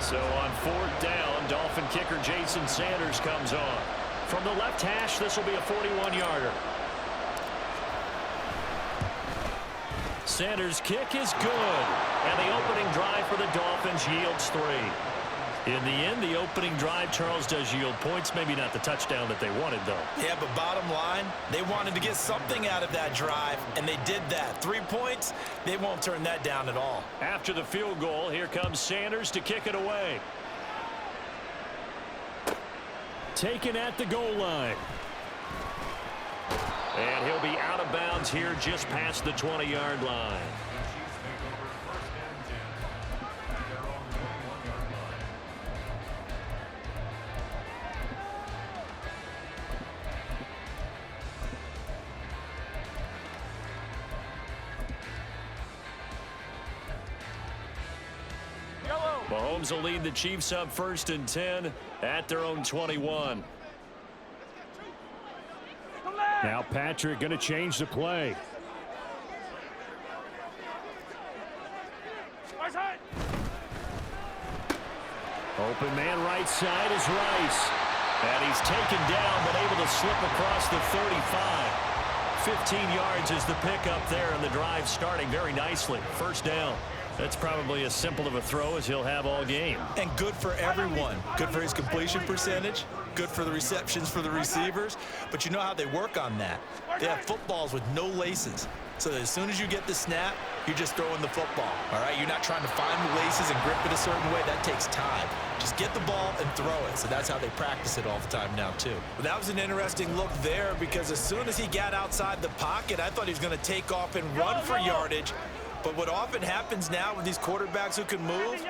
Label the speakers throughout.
Speaker 1: So on 4th down, Dolphin kicker Jason Sanders comes on. From the left hash, this will be a 41-yarder. Sanders' kick is good. And the opening drive for the Dolphins yields 3. In the end, the opening drive, Charles, does yield points. Maybe not the touchdown that they wanted, though.
Speaker 2: Yeah, but bottom line, they wanted to get something out of that drive, and they did that. 3 points, they won't turn that down at all.
Speaker 1: After the field goal, here comes Sanders to kick it away. Taken at the goal line. And he'll be out of bounds here just past the 20-yard line. Mahomes will lead the Chiefs up 1st and 10 at their own 21. Now Patrick going to change the play. Open man right side is Rice. And he's taken down but able to slip across the 35. 15 yards is the pickup there, and the drive starting very nicely. 1st down. That's probably as simple of a throw as he'll have all game.
Speaker 2: And good for everyone. Good for his completion percentage. Good for the receptions for the receivers. But you know how they work on that. They have footballs with no laces. So that as soon as you get the snap, you're just throwing the football. All right? You're not trying to find the laces and grip it a certain way. That takes time. Just get the ball and throw it. So that's how they practice it all the time now, too. But that was an interesting look there, because as soon as he got outside the pocket, I thought he was going to take off and run for yardage. But what often happens now with these quarterbacks who can move,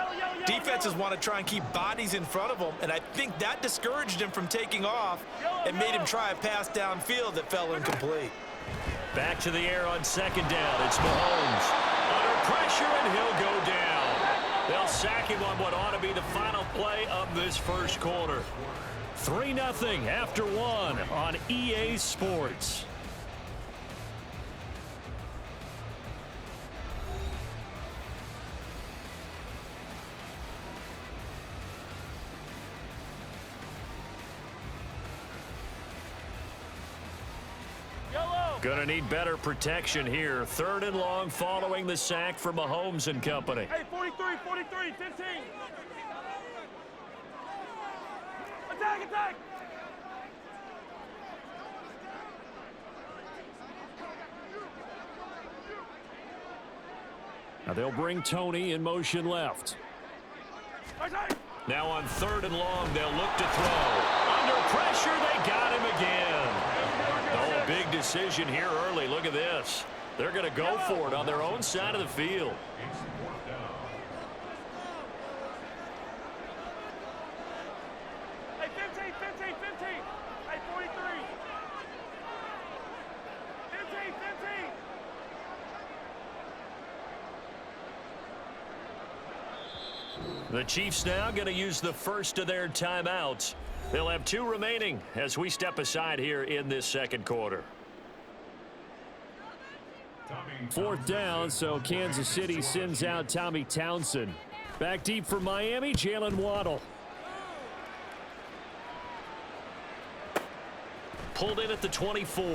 Speaker 2: defenses want to try and keep bodies in front of them, and I think that discouraged him from taking off and made him try a pass downfield that fell incomplete.
Speaker 1: Back to the air on 2nd down. It's Mahomes. Under pressure, and he'll go down. They'll sack him on what ought to be the final play of this 1st quarter. 3-0 after 1 on EA Sports. Gonna need better protection here. 3rd and long following the sack for Mahomes and company.
Speaker 3: Hey, 43, 15. Attack!
Speaker 1: Now they'll bring Tony in motion left. Now on 3rd and long, they'll look to throw. Under pressure, they got him again. Oh, big decision here early. Look at this. They're going to go for it on their own side of the field.
Speaker 3: Hey, 15. Hey, 43. 15.
Speaker 1: The Chiefs now going to use the first of their timeouts. They'll have 2 remaining as we step aside here in this 2nd quarter. 4th down, so Kansas City sends out Tommy Townsend. Back deep for Miami, Jalen Waddle. Pulled in at the 24.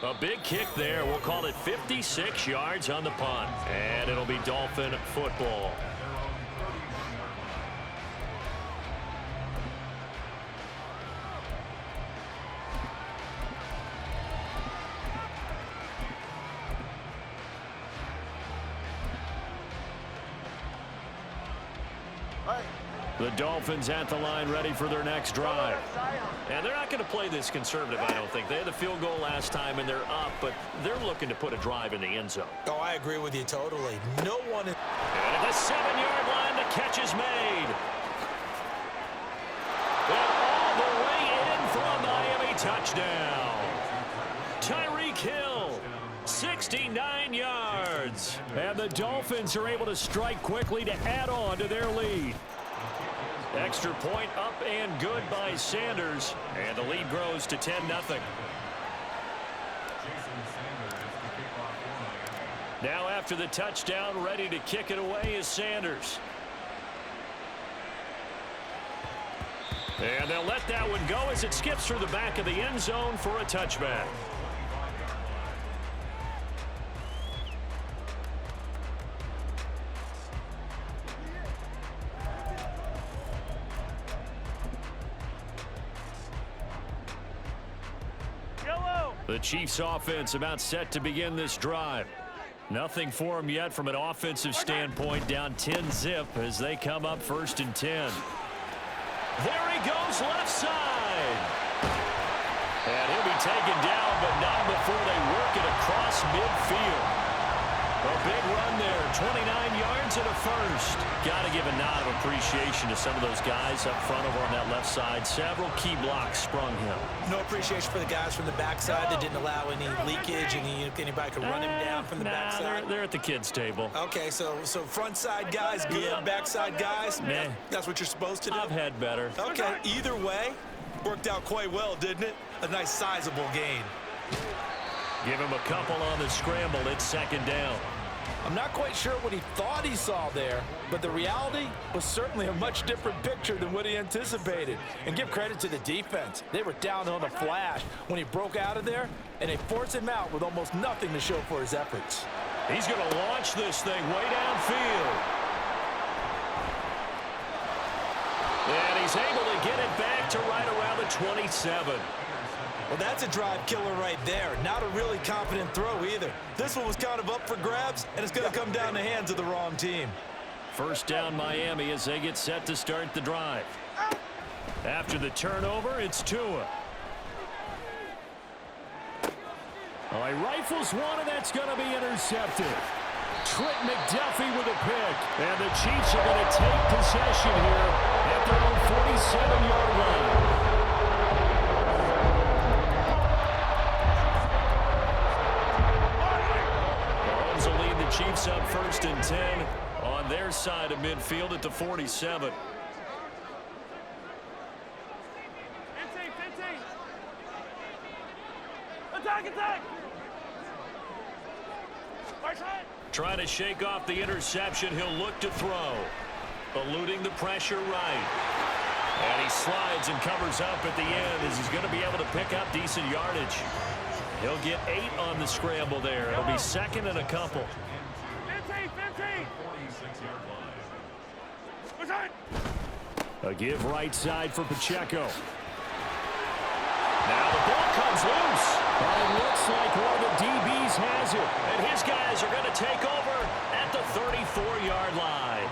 Speaker 1: A big kick there. We'll call it 56 yards on the punt. And it'll be Dolphin football. The Dolphins at the line ready for their next drive. And they're not going to play this conservative, I don't think. They had the field goal last time, and they're up, but they're looking to put a drive in the end zone.
Speaker 2: Oh, I agree with you totally. No one is...
Speaker 1: And at the 7-yard line, the catch is made. And all the way in for a Miami touchdown. Tyreek Hill, 69 yards. And the Dolphins are able to strike quickly to add on to their lead. Extra point up and good by Sanders. And the lead grows to 10-0. Now after the touchdown, ready to kick it away is Sanders. And they'll let that one go as it skips through the back of the end zone for a touchback. The Chiefs offense about set to begin this drive. Nothing for them yet from an offensive standpoint, down 10-zip as they come up 1st and 10. There he goes left side. And he'll be taken down, but not before they work it across midfield. A big run there, 29 yards and a first. Got to give a nod of appreciation to some of those guys up front over on that left side. Several key blocks sprung him.
Speaker 2: No appreciation for the guys from the backside that didn't allow any leakage, and anybody could run him down from the backside.
Speaker 1: They're at the kids' table.
Speaker 2: Okay, so front side guys good, backside guys,
Speaker 1: Nah.
Speaker 2: That's what you're supposed to do?
Speaker 1: I've had better.
Speaker 2: Okay, either way, worked out quite well, didn't it? A nice sizable gain.
Speaker 1: Give him a couple on the scramble. It's 2nd down.
Speaker 4: I'm not quite sure what he thought he saw there, but the reality was certainly a much different picture than what he anticipated. And give credit to the defense. They were down on the flash when he broke out of there, and they forced him out with almost nothing to show for his efforts.
Speaker 1: He's going to launch this thing way downfield. And he's able to get it back to right around the 27.
Speaker 2: Well, that's a drive killer right there. Not a really confident throw either. This one was kind of up for grabs, and it's going to come down the hands of the wrong team. 1st down Miami as they get set to start the drive. After the turnover, it's Tua.
Speaker 1: Oh, he rifles one, and that's going to be intercepted. Trent McDuffie with a pick. And the Chiefs are going to take possession here at their own 47-yard line. Chiefs up 1st and 10 on their side of midfield at the 47.
Speaker 3: 15. Attack! Right side.
Speaker 1: Trying to shake off the interception. He'll look to throw. Eluding the pressure right. And he slides and covers up at the end as he's going to be able to pick up decent yardage. He'll get 8 on the scramble there. It'll be 2nd and a couple.
Speaker 3: 15.
Speaker 1: A give right side for Pacheco. Now the ball comes loose. It looks like one of the DBs has it. And his guys are going to take over at the 34-yard line.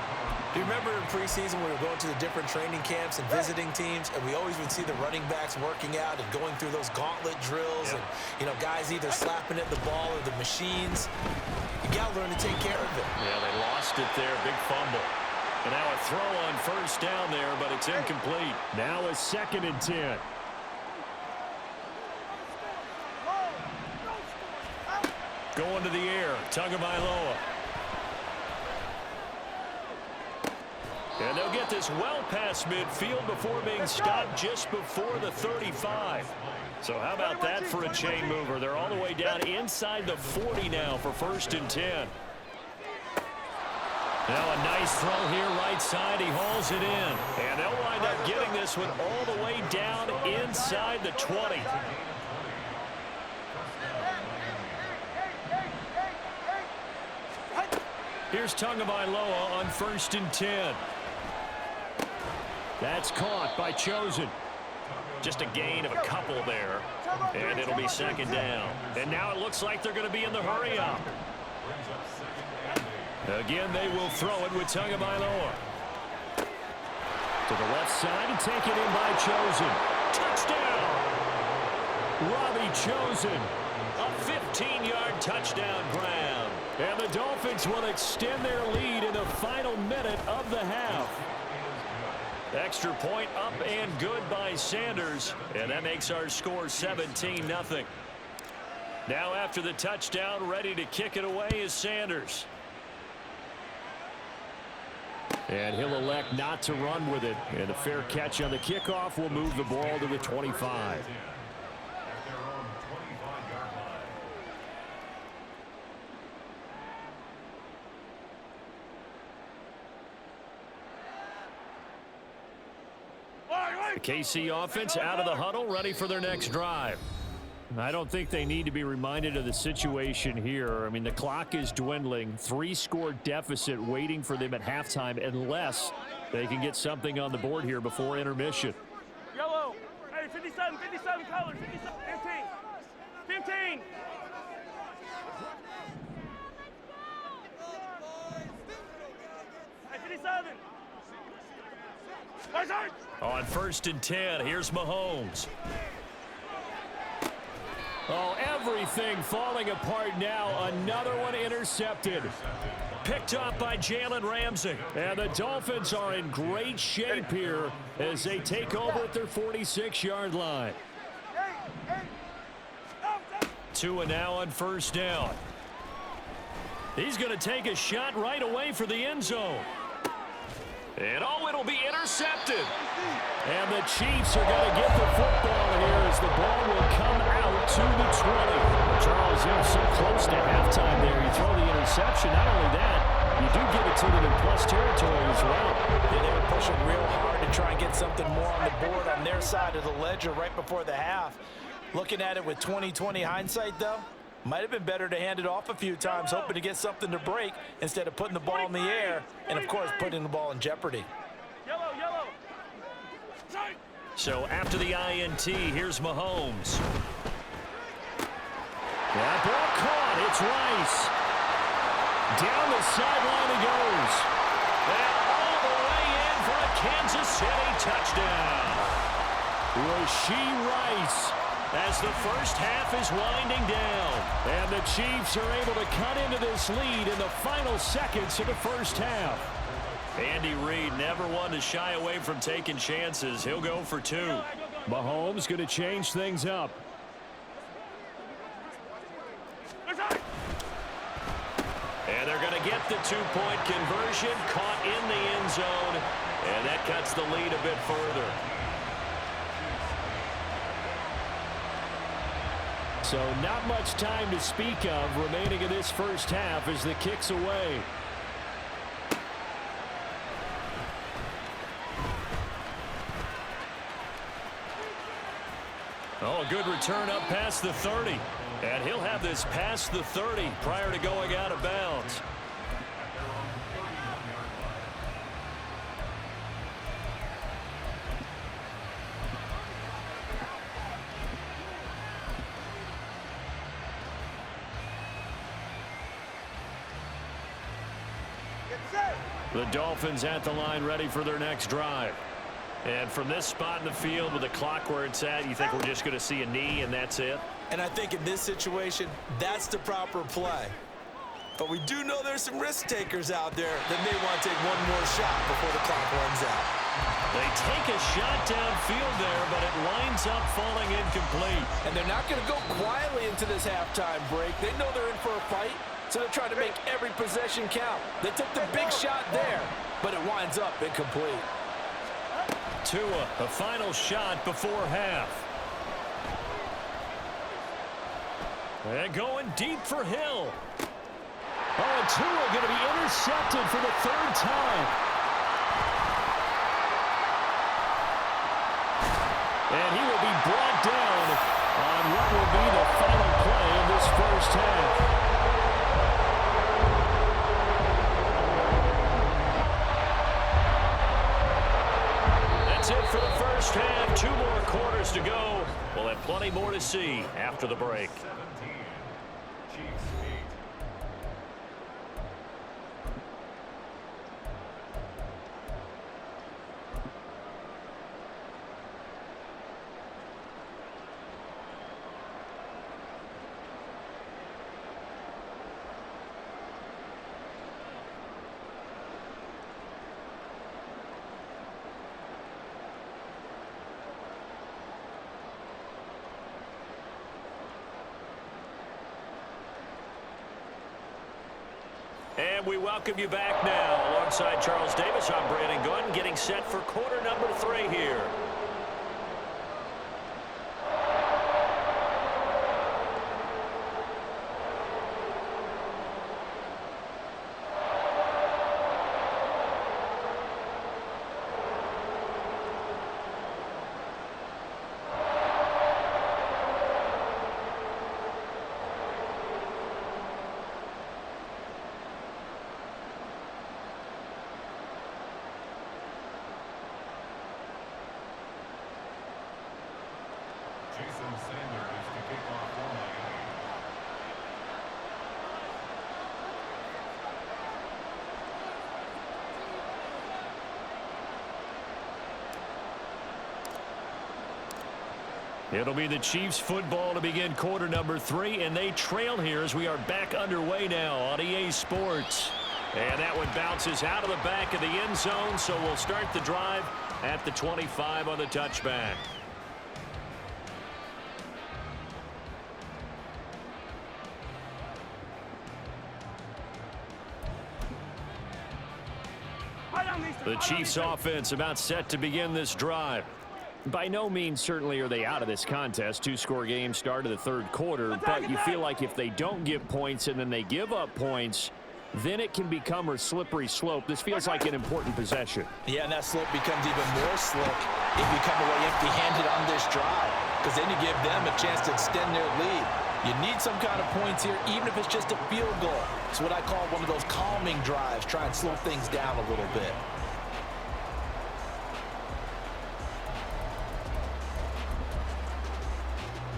Speaker 2: Do you remember in preseason when we were going to the different training camps and visiting teams, and we always would see the running backs working out and going through those gauntlet drills, and, guys either slapping at the ball or the machines. You got to learn to take care of it.
Speaker 1: Yeah, they lost it there. Big fumble. And now a throw on 1st down there, but it's incomplete. Now a 2nd and 10. Going to the air. Tagovailoa. And they'll get this well past midfield before being stopped just before the 35. So how about that for a chain mover? They're all the way down inside the 40 now for 1st and 10. Now a nice throw here right side. He hauls it in. And they'll wind up getting this one all the way down inside the 20. Here's Tagovailoa on 1st and 10. That's caught by Chosen. Just a gain of a couple there. And it'll be 2nd down. And now it looks like they're going to be in the hurry up. Again, they will throw it with Tagovailoa. To the left side and taken in by Chosen. Touchdown! Robbie Chosen. A 15-yard touchdown grab. And the Dolphins will extend their lead in the final minute of the half. Extra point up and good by Sanders. And that makes our score 17-0. Now after the touchdown, ready to kick it away is Sanders. And he'll elect not to run with it. And a fair catch on the kickoff will move the ball to the 25. The KC offense out of the huddle, ready for their next drive. I don't think they need to be reminded of the situation here. I mean, the clock is dwindling. 3-score deficit waiting for them at halftime unless they can get something on the board here before intermission.
Speaker 3: Yellow. Hey, 57 colors. 57. 15. 15. Hey, 57.
Speaker 1: On 1st and 10, here's Mahomes. Oh, everything falling apart now. Another one intercepted. Picked up by Jalen Ramsey. And the Dolphins are in great shape here as they take over at their 46-yard line. Tua now on 1st down. He's going to take a shot right away for the end zone. And oh, it'll be intercepted. And the Chiefs are going to get the football here as the ball will come out to the 20. Charles, you're so close to halftime there. You throw the interception. Not only that, you do give it to them in plus territory as well.
Speaker 4: Yeah, they were pushing real hard to try and get something more on the board on their side of the ledger right before the half. Looking at it with 20/20 hindsight, though, might have been better to hand it off a few times, hoping to get something to break instead of putting the ball in the air and, of course, putting the ball in jeopardy.
Speaker 3: Yellow.
Speaker 1: So after the INT, here's Mahomes. That ball caught. It's Rice. Down the sideline he goes. And all the way in for a Kansas City touchdown. Rashee Rice as the first half is winding down. And the Chiefs are able to cut into this lead in the final seconds of the first half. Andy Reid never one to shy away from taking chances. He'll go for 2. Mahomes going to change things up. And they're going to get the 2-point conversion, caught in the end zone, and that cuts the lead a bit further. So not much time to speak of remaining in this first half as the kick's away. Oh, a good return up past the 30. And he'll have this past the 30 prior to going out of bounds. The Dolphins at the line ready for their next drive. And from this spot in the field with the clock where it's at, you think we're just going to see a knee and that's it?
Speaker 2: And I think in this situation, that's the proper play. But we do know there's some risk takers out there that may want to take one more shot before the clock runs out.
Speaker 1: They take a shot downfield there, but it winds up falling incomplete.
Speaker 4: And they're not going to go quietly into this halftime break. They know they're in for a fight, so they're trying to make every possession count. They took the big shot there, but it winds up incomplete.
Speaker 1: Tua, the final shot before half. And going deep for Hill. Oh, and Tua going to be intercepted for the 3rd time. And he will be brought down on what will be the final play of this first half. That's it for the first half. 2 more quarters to go. We'll have plenty more to see after the break. And we welcome you back now. Alongside Charles Davis, I'm Brandon Gunn, getting set for quarter number 3 here. It'll be the Chiefs football to begin quarter number 3, and they trail here as we are back underway now on EA Sports. And that one bounces out of the back of the end zone, so we'll start the drive at the 25 on the touchback. The Chiefs offense about set to begin this drive. By no means certainly are they out of this contest. Two-score game start of the third quarter, but you feel like if they don't get points and then they give up points, then it can become a slippery slope. This feels like an important possession.
Speaker 2: Yeah, and that slope becomes even more slick if you come away empty-handed on this drive, because then you give them a chance to extend their lead. You need some kind of points here, even if it's just a field goal. It's what I call one of those calming drives. Try and slow things down a little bit.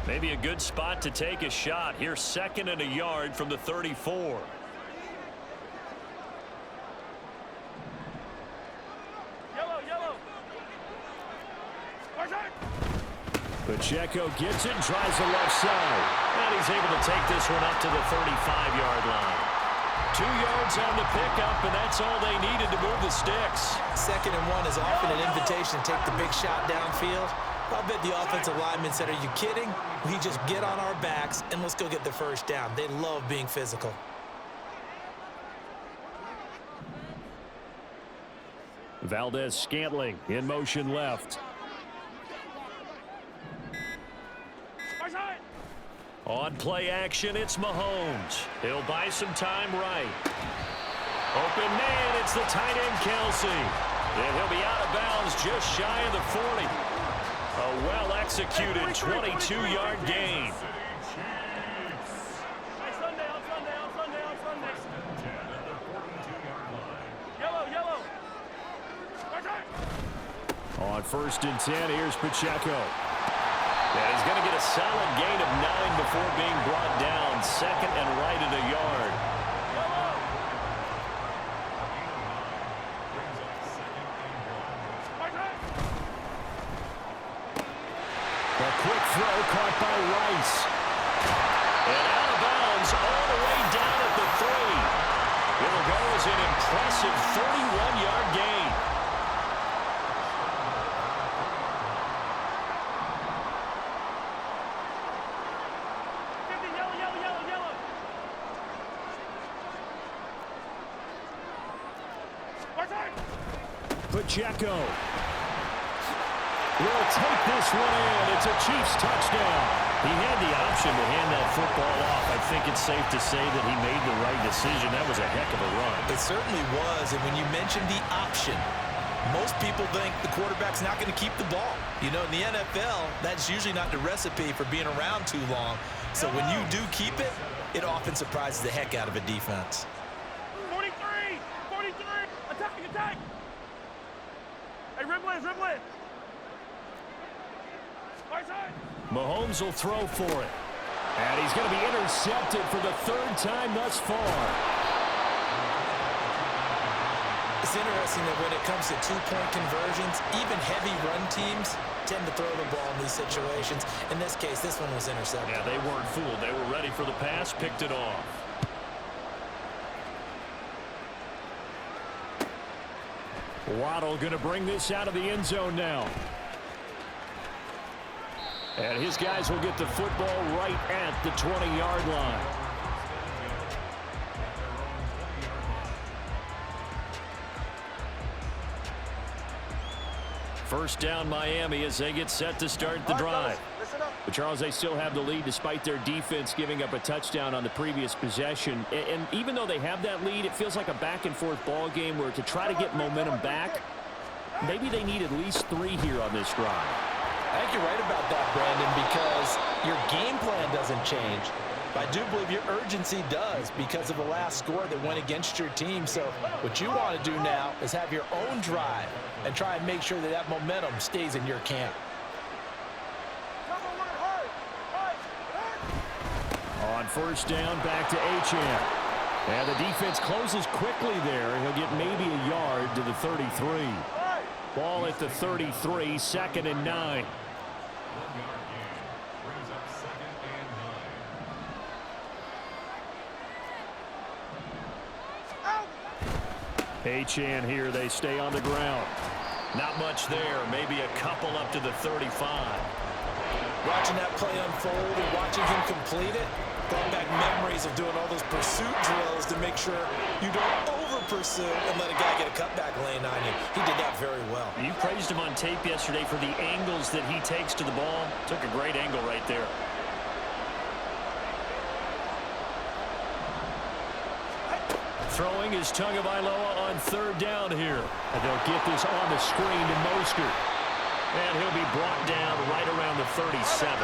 Speaker 1: Maybe a good spot to take a shot. Here's 2nd and a yard from the 34.
Speaker 3: Yellow.
Speaker 1: Pacheco gets it, tries the left side. And he's able to take this one up to the 35-yard line. 2 yards on the pickup, and that's all they needed to move the sticks.
Speaker 2: 2nd and 1 is often an invitation to take the big shot downfield. I bet the offensive linemen said, are you kidding? We just get on our backs and let's go get the first down. They love being physical.
Speaker 1: Valdez-Scantling in motion left. On play action, it's Mahomes. He'll buy some time right. Open man, it's the tight end Kelsey. And he'll be out of bounds just shy of the 40. A well-executed 22-yard gain.
Speaker 3: Yellow.
Speaker 1: On 1st and 10, here's Pacheco. And he's going to get a solid gain of 9 before being brought down. 2nd and right at a yard. A quick throw caught by Rice. And out of bounds all the way down at the 3. It'll go as an impressive 31-yard gain. Pacheco will take this one in. It's a Chiefs touchdown. He had the option to hand that football off. I think it's safe to say that he made the right decision. That was a heck of a run.
Speaker 2: It certainly was, and when you mentioned the option, most people think the quarterback's not going to keep the ball. You know, in the NFL, that's usually not the recipe for being around too long. So when you do keep it, it often surprises the heck out of a defense.
Speaker 3: 43. Attack. Hey, Riblin. Right side.
Speaker 1: Mahomes will throw for it. And he's going to be intercepted for the 3rd time thus far.
Speaker 2: It's interesting that when it comes to two-point conversions, even heavy run teams tend to throw the ball in these situations. In this case, this one was intercepted.
Speaker 1: Yeah, they weren't fooled. They were ready for the pass, picked it off. Waddle going to bring this out of the end zone now. And his guys will get the football right at the 20-yard line. First down Miami as they get set to start the drive. But Charles, they still have the lead despite their defense giving up a touchdown on the previous possession. And even though they have that lead, it feels like a back-and-forth ball game where to try to get momentum back, maybe they need at least 3 here on this drive.
Speaker 2: I think you're right about that, Brandon, because your game plan doesn't change. But I do believe your urgency does because of the last score that went against your team. So what you want to do now is have your own drive and try and make sure that that momentum stays in your camp.
Speaker 3: Come on, work hard.
Speaker 1: On first down, back to Achane. And the defense closes quickly there. He'll get maybe a yard to the 33. Ball at the 33, 2nd and 9. Achane here, they stay on the ground. Not much there, maybe a couple up to the 35.
Speaker 2: Watching that play unfold and watching him complete it brought back memories of doing all those pursuit drills to make sure you don't over-pursue and let a guy get a cutback lane on you. He did that very well.
Speaker 1: You praised him on tape yesterday for the angles that he takes to the ball. Took a great angle right there. Throwing is Tagovailoa on 3rd down here. And they'll get this on the screen to Mostert. And he'll be brought down right around the 37.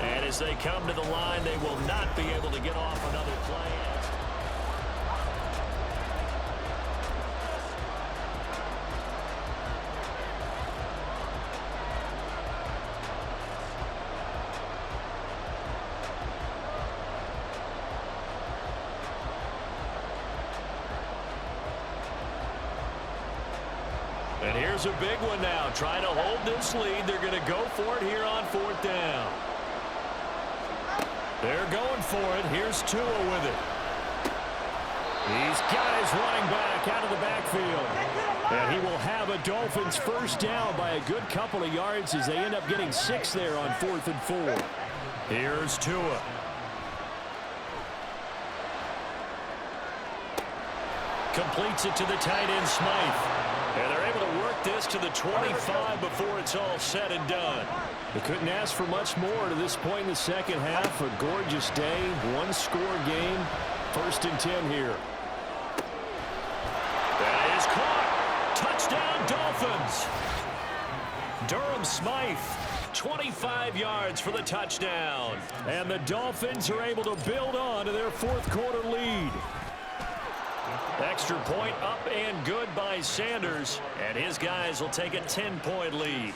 Speaker 1: And as they come to the line, they will not be able to get off another play. And here's a big one now. Trying to hold this lead. They're going to go for it here on 4th down. They're going for it. Here's Tua with it. He's got his running back out of the backfield. And he will have a Dolphins first down by a good couple of yards as they end up getting 6 there on 4th and 4. Here's Tua. Completes it to the tight end, Smythe. And they're able to work this to the 25 before it's all said and done. They couldn't ask for much more to this point in the second half. A gorgeous day, one-score game. 1st and 10 here. That is caught. Touchdown, Dolphins. Durham Smythe, 25 yards for the touchdown. And the Dolphins are able to build on to their 4th quarter lead. Extra point up and good by Sanders. And his guys will take a 10-point lead.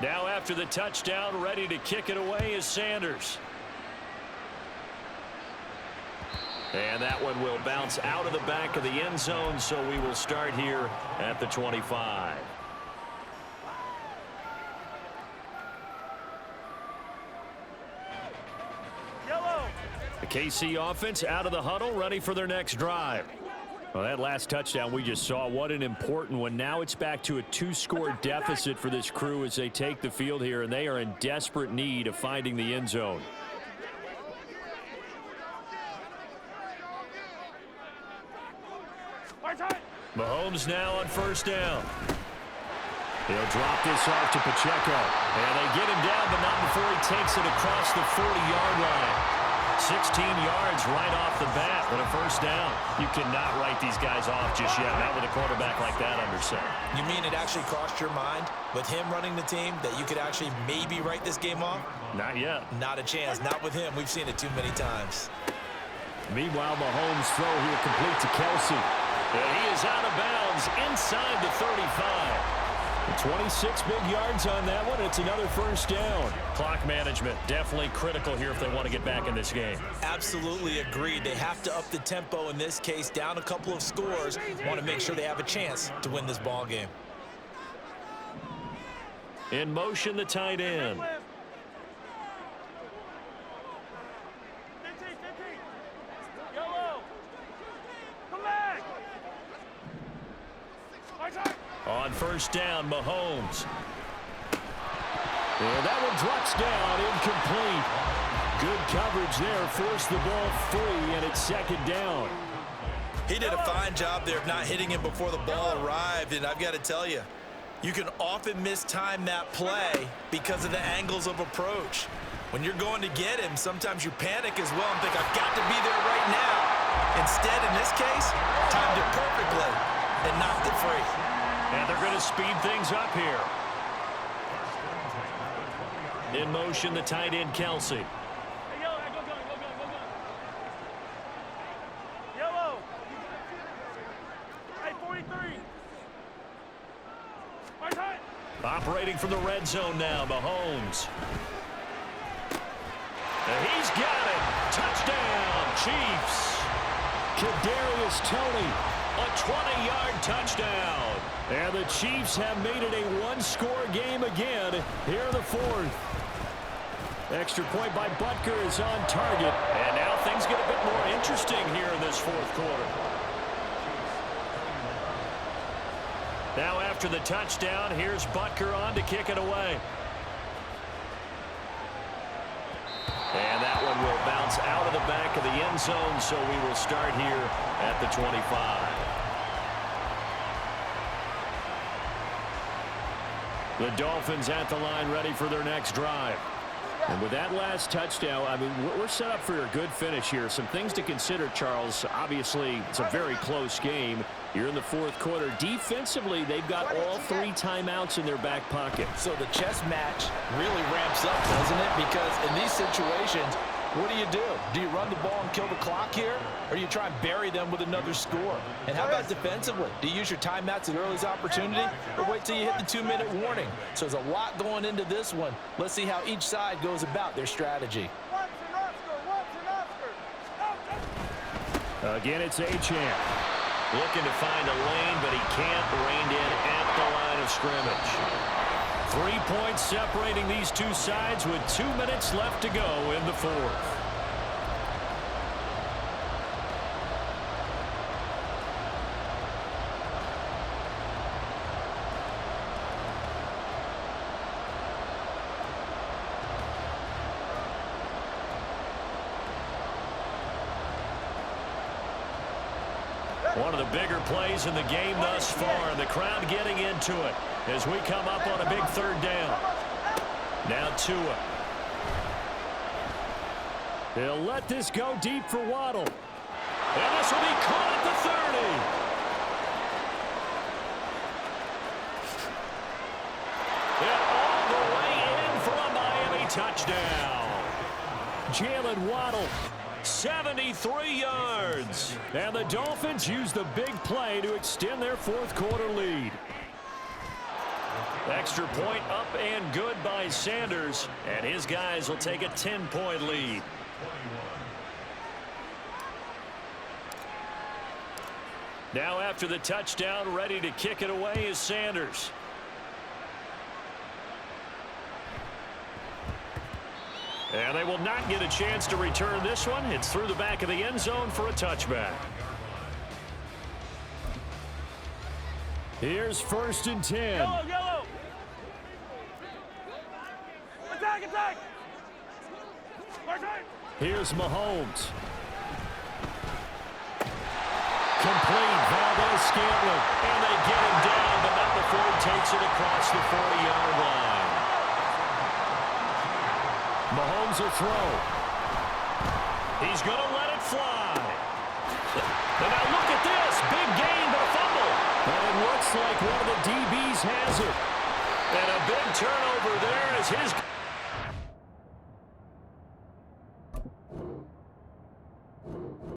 Speaker 1: Now after the touchdown, ready to kick it away is Sanders. And that one will bounce out of the back of the end zone, so we will start here at the 25. The KC offense out of the huddle, ready for their next drive. Well, that last touchdown we just saw, what an important one. Now it's back to a 2-score deficit for this crew as they take the field here, and they are in desperate need of finding the end zone. Mahomes now on first down. He'll drop this off to Pacheco. And they get him down, but not before he takes it across the 40-yard line. 16 yards right off the bat, but a first down. You cannot write these guys off just yet, not with a quarterback like that under center.
Speaker 2: You mean it actually crossed your mind with him running the team that you could actually maybe write this game off?
Speaker 1: Not yet.
Speaker 2: Not a chance. Not with him. We've seen it too many times.
Speaker 1: Meanwhile, Mahomes' throw here complete to Kelsey. And he is out of bounds inside the 35. 26 big yards on that one. It's another first down. Clock management definitely critical here if they want to get back in this game.
Speaker 2: Absolutely agreed. They have to up the tempo in this case, down a couple of scores. Want to make sure they have a chance to win this ball game.
Speaker 1: In motion, the tight end. On first down, Mahomes. And that one drops down, incomplete. Good coverage there, forced the ball free, and it's 2nd down.
Speaker 2: He did a fine job there of not hitting him before the ball arrived, and I've got to tell you, you can often mistime that play because of the angles of approach. When you're going to get him, sometimes you panic as well and think, I've got to be there right now. Instead, in this case, timed it perfectly and knocked it free.
Speaker 1: And they're going to speed things up here. In motion, the tight end, Kelsey.
Speaker 3: Hey, yellow, go. Yellow. Hey, 43.
Speaker 1: Operating from the red zone now, Mahomes. And he's got it. Touchdown, Chiefs. Kadarius Toney, a 20-yard touchdown. And the Chiefs have made it a one-score game again here in the fourth. Extra point by Butker is on target. And now things get a bit more interesting here in this fourth quarter. Now after the touchdown, here's Butker on to kick it away. And that one will bounce out of the back of the end zone, so we will start here at the 25. The Dolphins at the line ready for their next drive. And with that last touchdown, I mean, we're set up for a good finish here. Some things to consider, Charles. Obviously, it's a very close game. You're in the fourth quarter. Defensively, they've got all 3 timeouts in their back pocket.
Speaker 4: So the chess match really ramps up, doesn't it? Because in these situations, what do? Do you run the ball and kill the clock here? Or do you try and bury them with another score? And how about defensively? Do you use your timeouts at earliest opportunity? Or wait till you hit the 2-minute warning? So there's a lot going into this one. Let's see how each side goes about their strategy.
Speaker 1: Again, it's Achane. Looking to find a lane, but he can't. Reined in at the line of scrimmage. 3 points separating these two sides with 2 minutes left to go in the fourth. One of the bigger plays in the game thus far, and the crowd getting into it as we come up on a big third down. Now Tua. He'll let this go deep for Waddle. And this will be caught at the 30. And all the way in for a Miami touchdown. Jalen Waddle. 73 yards. And the Dolphins use the big play to extend their fourth quarter lead. Extra point up and good by Sanders. And his guys will take a 10-point lead. Now after the touchdown, ready to kick it away is Sanders. And they will not get a chance to return this one. It's through the back of the end zone for a touchback. Here's 1st and 10.
Speaker 3: Yellow. Attack.
Speaker 1: Here's Mahomes. Complete. Valdez-Scantling. And they get him down, but not before he takes it across the 40-yard line. Mahomes will throw. He's going to let it fly. And now look at this. Big gain, but a fumble. And it looks like one of the DBs has it. And a big turnover there as his...